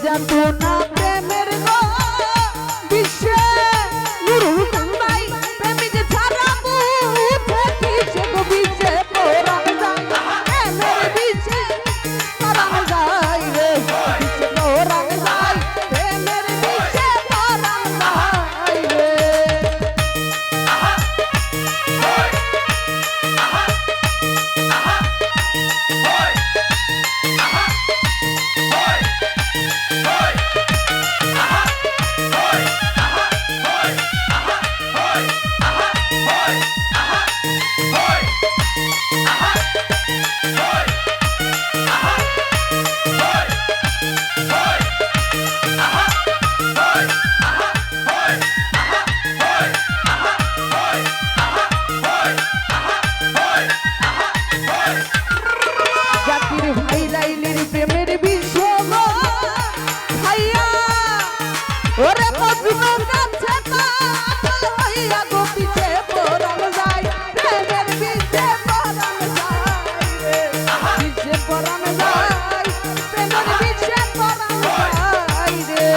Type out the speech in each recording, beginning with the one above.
যাতনা প্রেমের গো বিশ্বে নুরুল কান্দাই প্রেমী যে ছাড়া বুঝে কিসে গো বিশ্বে পরাণ যায় প্রেমের বিশ্বে পরাণ যায় রে বিশ্বে পরাণ যায় প্রেমের বিশ্বে পরাণ যায় রে প্রেমের বিষম ভাইয়া ওরে মজনু কাছে পাগল হইয়া গো পিছে পরাণ যায় প্রেমের বিষে পরাণ যায় রে বিষে পরাণ যায় প্রেমের বিষে পরাণ যায় রে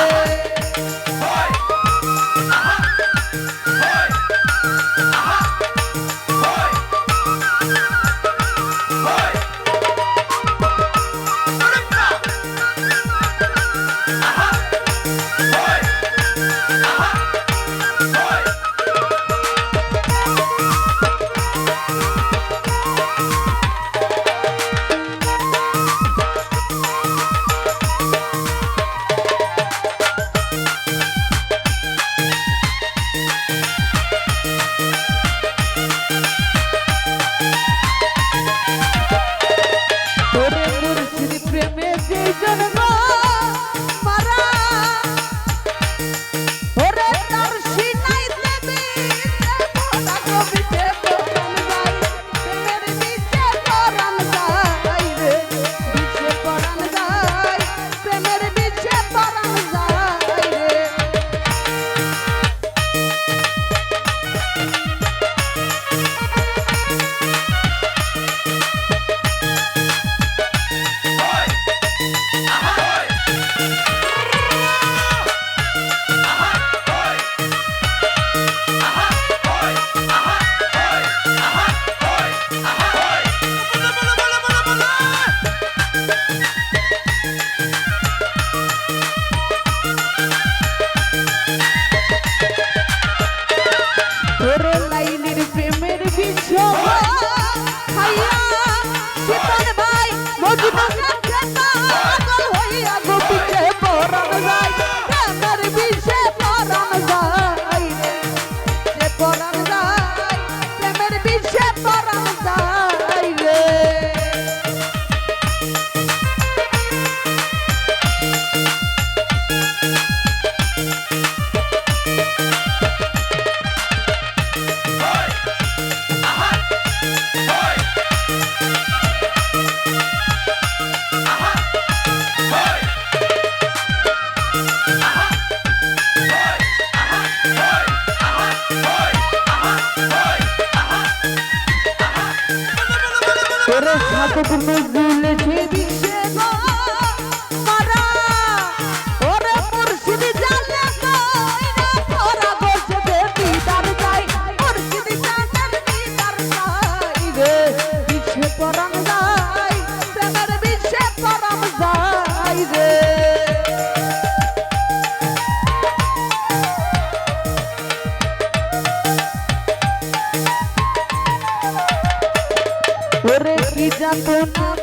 প্রেমের বিষম ভাইয়া শীতল ভাই মজনু কাছে পাগল হইয়া গো পিছে পরাণ যায় প্রেমের বিষে পরাণ যায় রে পরাণ যায় প্রেমের বিষে পরাণ যায় রে তোরে সাধক নজরুল সে বিশ্বে গো মারা ওরে মুর্শিদ জানে কইরা তোরা বসে দে দিদার যাই মুর্শিদ জানের দিদার যাই রে বিশ্বে পরাণ যাই প্রেমের বিশ্বে পরাণ যাই রে ওরে কি যাতনা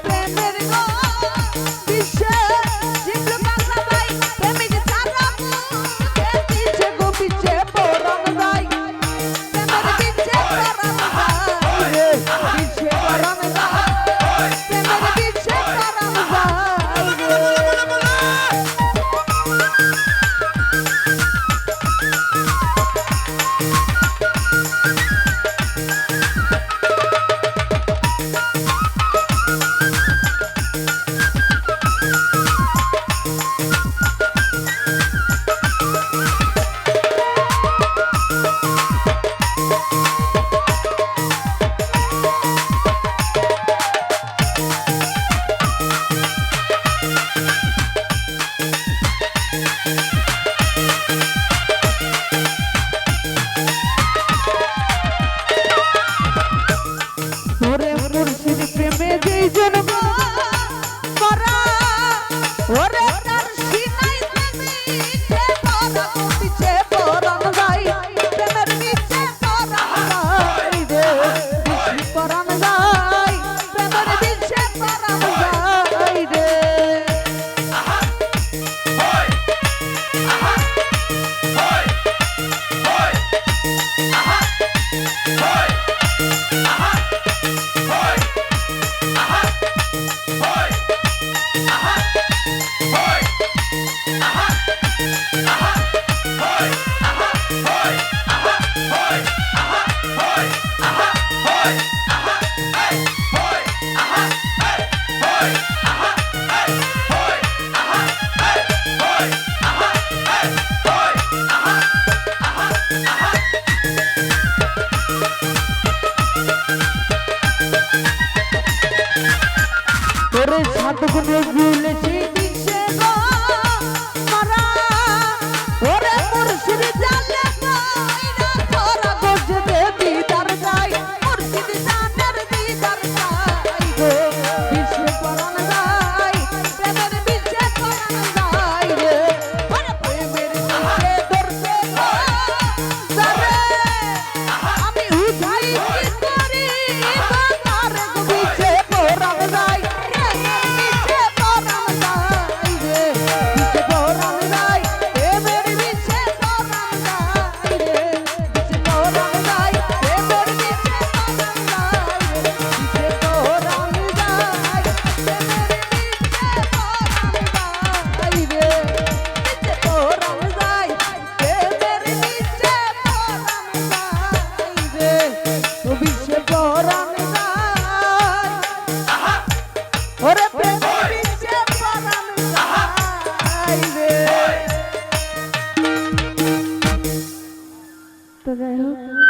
তো যাই হোক